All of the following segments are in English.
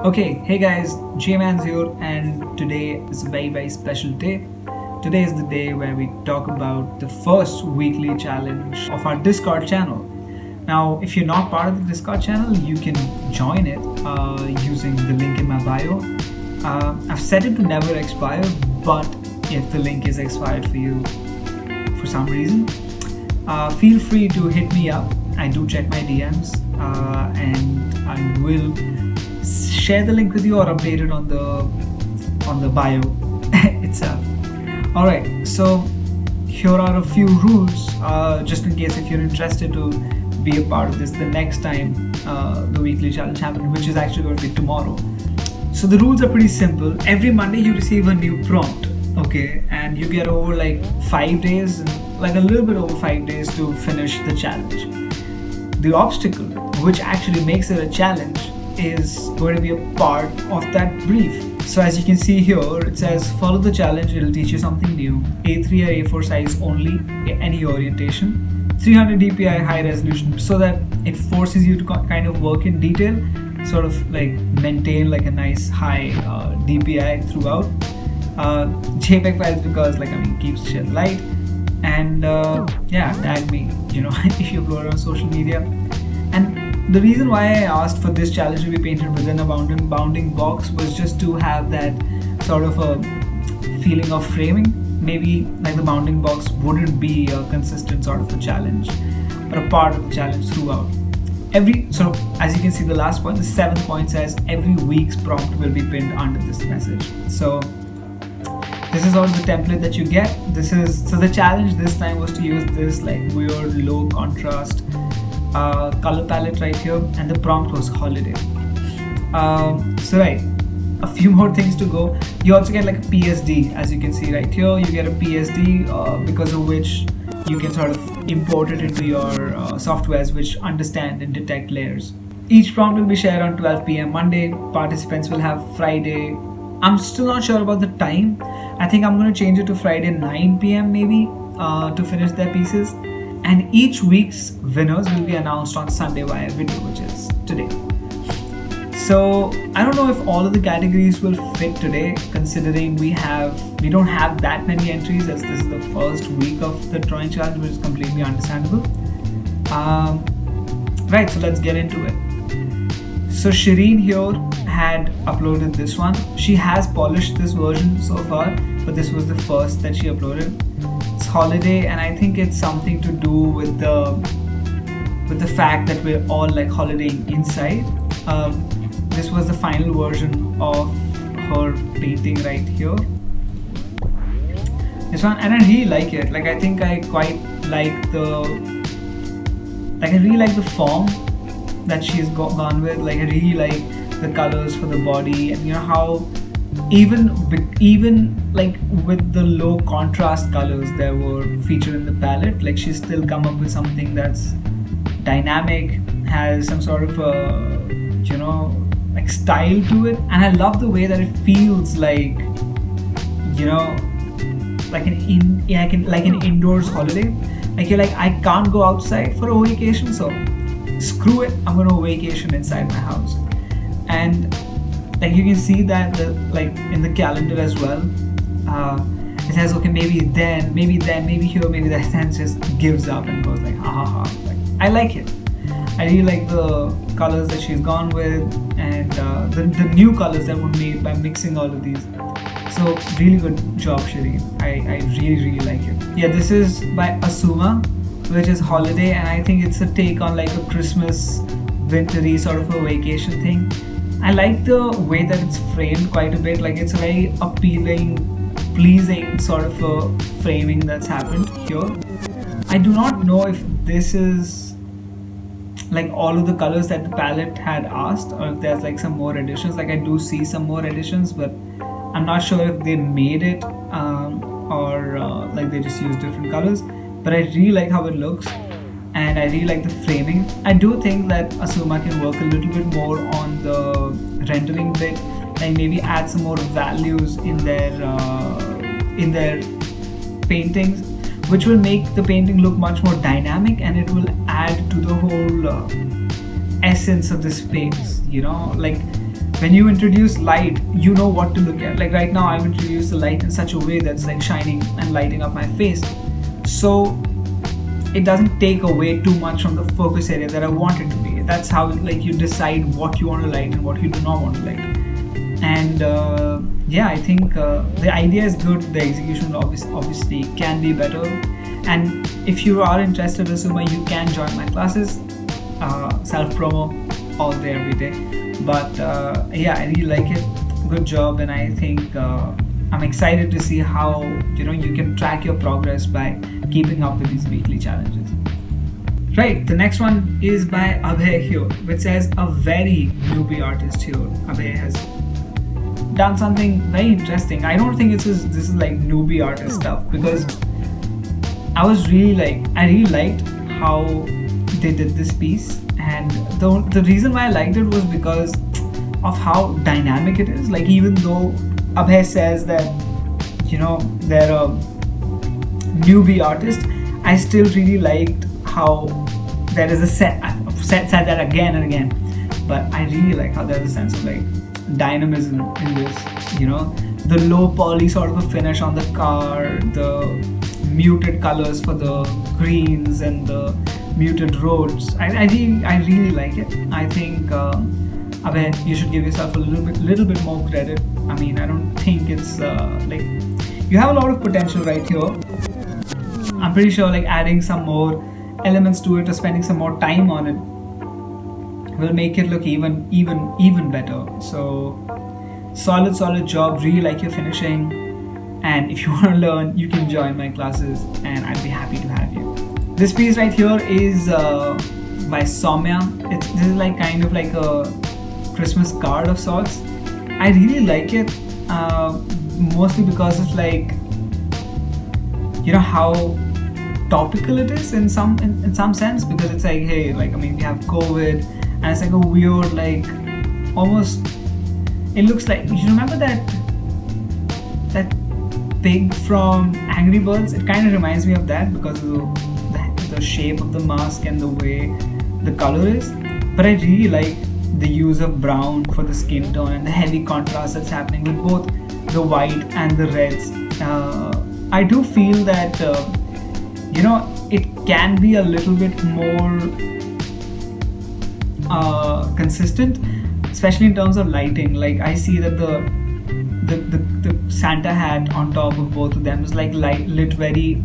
Okay, hey guys, Jayman's here, and today is a very special day. Today is the day where we talk about the first weekly challenge of our Discord channel. Now, if you're not part of the Discord channel, you can join it using the link in my bio. I've set it to never expire, but if the link is expired for you for some reason, feel free to hit me up. I do check my DMs, and I will share the link with you or update it on the bio itself. All right, so here are a few rules, just in case if you're interested to be a part of this the next time the weekly challenge happens, which is actually going to be tomorrow. So the rules are pretty simple. Every Monday you receive a new prompt, okay, and you get over like 5 days, like a little bit over 5 days to finish the challenge. The obstacle, which actually makes it a challenge, is going to be a part of that brief. So as you can see here, it says follow the challenge, it'll teach you something new. A3 or A4 size only, any orientation. 300 dpi high resolution, so that it forces you to kind of work in detail, sort of like maintain like a nice high dpi throughout. JPEG files because keeps shit light. And tag me, if you upload on social media. And the reason why I asked for this challenge to be painted within a bounding box was just to have that sort of a feeling of framing. Maybe like the bounding box wouldn't be a consistent sort of a challenge or a part of the challenge throughout. So as you can see, the last point, the 7th point, says every week's prompt will be pinned under this message. So this is all the template that you get. So the challenge this time was to use this like weird low contrast color palette right here, and the prompt was holiday. A few more things to go. You also get like a PSD, as you can see right here. You get a PSD because of which you can sort of import it into your softwares which understand and detect layers. Each prompt will be shared on 12 p.m. Monday. Participants will have Friday. I'm still not sure about the time. I think I'm going to change it to Friday 9 p.m. maybe to finish their pieces. And each week's winners will be announced on Sunday via video, which is today. So I don't know if all of the categories will fit today, considering we don't have that many entries, as this is the first week of the drawing challenge, which is completely understandable. Right, so let's get into it. So Shireen here had uploaded this one. She has polished this version so far, but this was the first that she uploaded. It's holiday, and I think it's something to do with the fact that we're all like holidaying inside. This was the final version of her painting right here. This one, and I really like it. Like, I think I quite like I really like the form that she's gone with. Like, I really like the colors for the body, and how even like with the low contrast colors that were featured in the palette, like she's still come up with something that's dynamic, has some sort of like style to it. And I love the way that it feels like like an indoors holiday. Like, you're like, I can't go outside for a vacation, so screw it, I'm gonna vacation inside my house. And like, you can see that like in the calendar as well, it says, okay, maybe then, maybe here, maybe that, then just gives up and goes like, ha. Like, I like it. I really like the colors that she's gone with, and the new colors that were made by mixing all of these. So really good job, Shireen. I really like it. Yeah, this is by Asuma, which is holiday, and I think it's a take on like a Christmas wintry sort of a vacation thing. I like the way that it's framed quite a bit. Like, it's a very appealing, pleasing sort of a framing that's happened here. I do not know if this is like all of the colors that the palette had asked, or if there's like some more additions. Like, I do see some more additions, but I'm not sure if they made it or like they just used different colors. But I really like how it looks, and I really like the framing. I do think that Asuma can work a little bit more on the rendering bit, like maybe add some more values in their paintings, which will make the painting look much more dynamic, and it will add to the whole essence of the space. Like, when you introduce light, you know what to look at. Like right now, I've introduced the light in such a way that's like shining and lighting up my face, so it doesn't take away too much from the focus area that I want it to be. That's how like you decide what you want to light and what you do not want to light. And yeah, I think the idea is good. The execution obviously can be better. And if you are interested, Asuma, you can join my classes. Self promo all day, every day. But yeah, I really like it. Good job, and I think I'm excited to see how you can track your progress by keeping up with these weekly challenges. Right, the next one is by Abhay here, which says a very newbie artist here. Abhay has done something very interesting. I don't think this is like newbie artist stuff, because I really liked how they did this piece, and the reason why I liked it was because of how dynamic it is. Like, even though Abhay says that they're a newbie artist, I still really liked how there is a set. I've said that again and again, but I really like how there's a sense of like dynamism in this. The low poly sort of a finish on the car, the muted colors for the greens and the muted roads. I really like it. I think Abhay, you should give yourself a little bit more credit. I mean, I don't think it's like you have a lot of potential right here. I'm pretty sure like adding some more elements to it or spending some more time on it will make it look even better. So solid job. Really like your finishing, and if you want to learn, you can join my classes and I'd be happy to have you. This piece right here is by Soumya. This is like kind of like a Christmas card of sorts. I really like it, mostly because of like how topical it is in some sense, because it's like, hey, like, I mean, we have COVID, and it's like a weird, like, almost, it looks like, you remember that pig from Angry Birds? It kind of reminds me of that because of the shape of the mask and the way the color is. But I really like the use of brown for the skin tone and the heavy contrast that's happening with both the white and the reds. I do feel that it can be a little bit more consistent, especially in terms of lighting. Like, I see that the Santa hat on top of both of them is like lit very,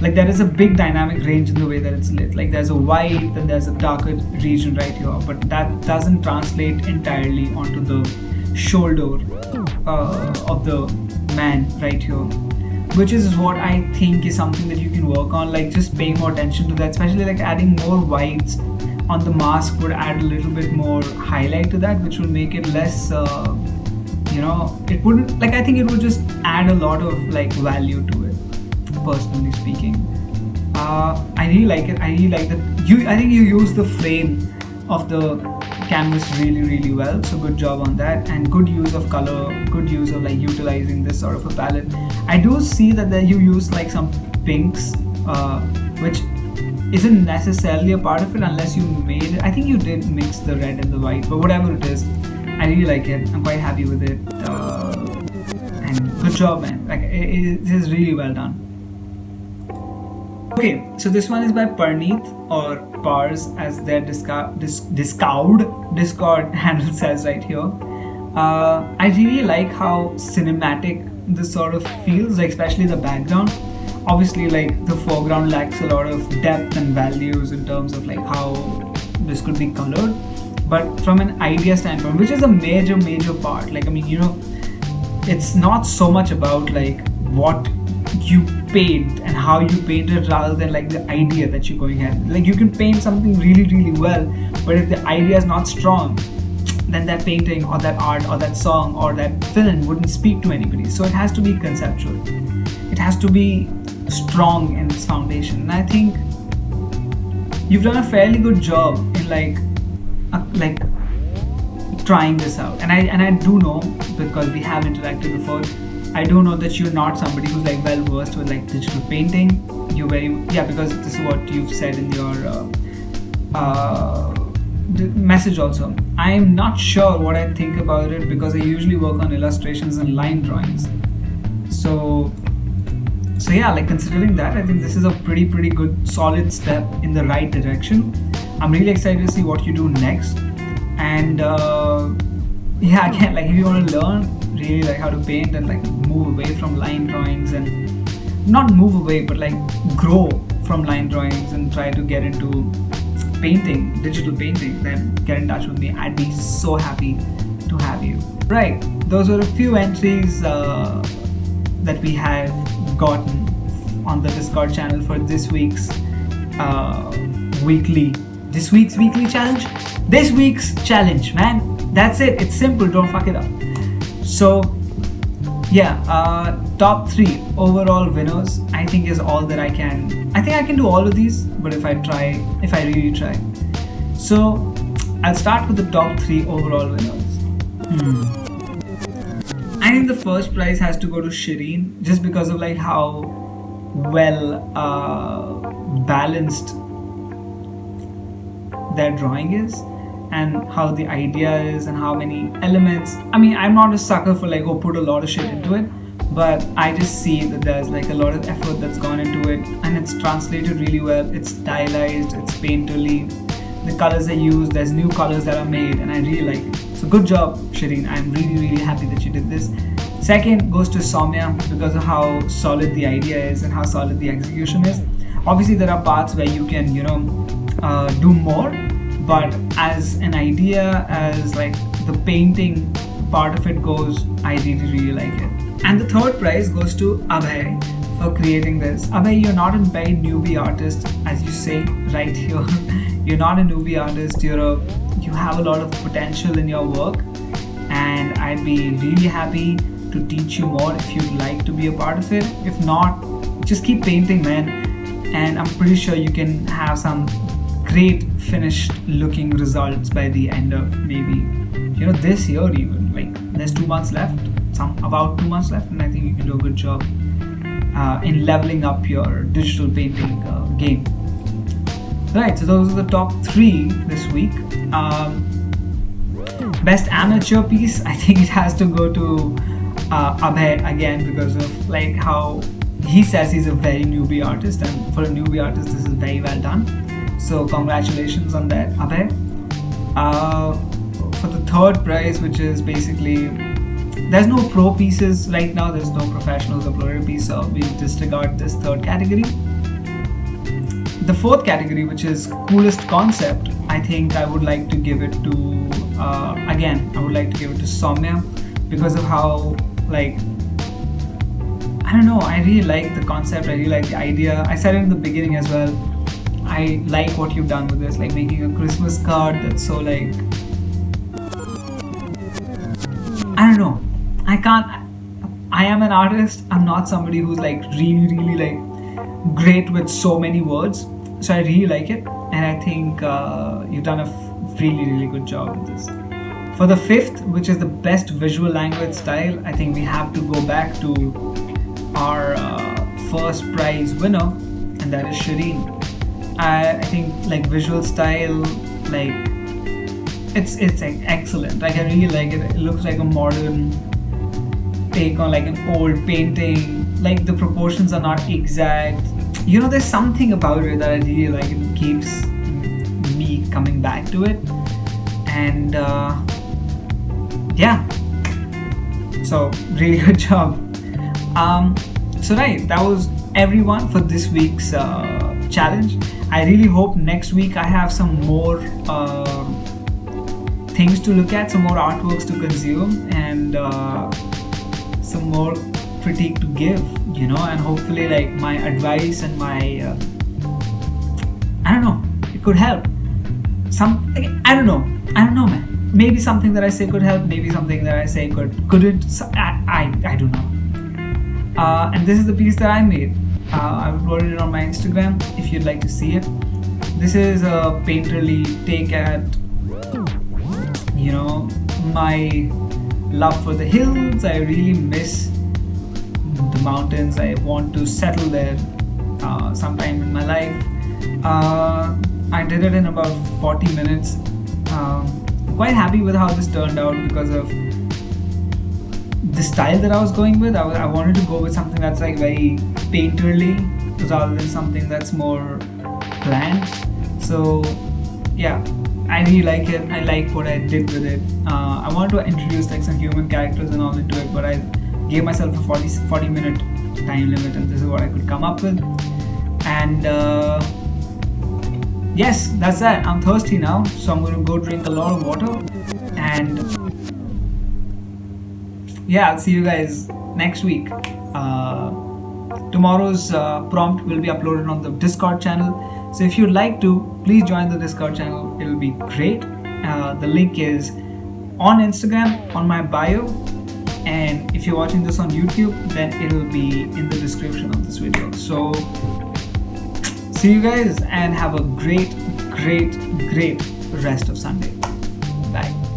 like, there is a big dynamic range in the way that it's lit. Like, there's a white, then there's a darker region right here, but that doesn't translate entirely onto the shoulder of the man right here, which is what I think is something that you can work on, like just paying more attention to that, especially like adding more whites on the mask would add a little bit more highlight to that, which would make it less it wouldn't, like, I think it would just add a lot of like value to it, personally speaking. I really like it. I really like that I think you use the frame of the canvas really well, so good job on that, and good use of color, good use of like utilizing this sort of a palette. I do see that there you use like some pinks, which isn't necessarily a part of it unless you made it. I think you did mix the red and the white, but whatever it is, I really like it. I'm quite happy with it, and good job, man. Like, it is really well done. Okay, so this one is by Parneet, or Pars as their Discord handle says right here. I really like how cinematic this sort of feels, like especially the background. Obviously, like, the foreground lacks a lot of depth and values in terms of like how this could be colored, but from an idea standpoint, which is a major part, like, I mean, it's not so much about like what you paint and how you paint it, rather than like the idea that you're going at. Like, you can paint something really well, but if the idea is not strong, then that painting or that art or that song or that film wouldn't speak to anybody. So it has to be conceptual, it has to be strong in its foundation, and I think you've done a fairly good job in like trying this out. And I do know, because we have interacted before, I do know that you're not somebody who's like well versed with like digital painting. You're because this is what you've said in your message also. I am not sure what I think about it because I usually work on illustrations and line drawings. So yeah, like considering that, I think this is a pretty good solid step in the right direction. I'm really excited to see what you do next. And yeah, again, like if you want to learn really like how to paint and like move away from line drawings, and not move away but like grow from line drawings and try to get into painting, digital painting, then get in touch with me. I'd be so happy to have you. Right, those were a few entries that we have gotten on the Discord channel for this week's weekly challenge. This week's challenge, man. That's it. It's simple. Don't fuck it up. So yeah, top 3 overall winners I think is all that I think I can do all of these, but if I really try. So I'll start with the top 3 overall winners. I think the first prize has to go to Shireen, just because of like how well balanced their drawing is, and how the idea is, and how many elements. I mean, I'm not a sucker for like, put a lot of shit into it, but I just see that there's like a lot of effort that's gone into it, and it's translated really well. It's stylized, it's painterly, the colors they use, there's new colors that are made, and I really like it. So good job, Shireen. I'm really happy that you did this. Second goes to Soumya, because of how solid the idea is and how solid the execution is. Obviously there are parts where you can do more, but as an idea, as like the painting part of it goes, I really like it. And the third prize goes to Abhay for creating this. Abhay, you're not a very newbie artist, as you say right here. You're not a newbie artist. You have a lot of potential in your work, and I'd be really happy to teach you more if you'd like to be a part of it. If not, just keep painting, man, and I'm pretty sure you can have some great finished looking results by the end of maybe this year. Even like there's 2 months left, about 2 months left, and I think you can do a good job in leveling up your digital painting game. Right, so those are the top 3 this week. Best amateur piece, I think it has to go to Abhay again, because of like how he says he's a very newbie artist, and for a newbie artist this is very well done. So congratulations on that, Abhay. For the third prize, which is basically, there's no pro pieces right now, there's no professionals or pro piece, so we'll disregard this third category. The fourth category, which is coolest concept, I think I would like to give it to Soumya, because of how like, I don't know, I really like the concept, I really like the idea. I said it in the beginning as well, I like what you've done with this, like making a Christmas card that's so like, I don't know, I am an artist, I'm not somebody who's like really like great with so many words, so I really like it, and I think you've done a really good job with this. For the fifth, which is the best visual language style, I think we have to go back to our first prize winner, and that is Shireen. I think like visual style, like it's like excellent. Like I really like it. It looks like a modern take on like an old painting. Like the proportions are not exact. There's something about it that I really like. It keeps me coming back to it, and yeah. So really good job. So right, that was everyone for this week's challenge. I really hope next week I have some more things to look at, some more artworks to consume, and some more critique to give, and hopefully like my advice and my I don't know, it could help. I don't know, man. Maybe something that I say could help, maybe something that I say couldn't. I don't know. And this is the piece that I made. I uploaded it on my Instagram if you'd like to see it. This is a painterly take at my love for the hills. I really miss the mountains. I want to settle there sometime in my life. I did it in about 40 minutes. I'm quite happy with how this turned out because of the style that I was going with. I wanted to go with something that's like very painterly rather than something that's more planned. So yeah, I really like it. I like what I did with it. I wanted to introduce like some human characters and all into it, but I gave myself a 40 minute time limit, and this is what I could come up with. And yes, that's that. I'm thirsty now, so I'm gonna go drink a lot of water. And yeah, I'll see you guys next week. Tomorrow's prompt will be uploaded on the Discord channel. So if you'd like to, please join the Discord channel. It'll be great. The link is on Instagram, on my bio. And if you're watching this on YouTube, then it'll be in the description of this video. So see you guys and have a great rest of Sunday. Bye.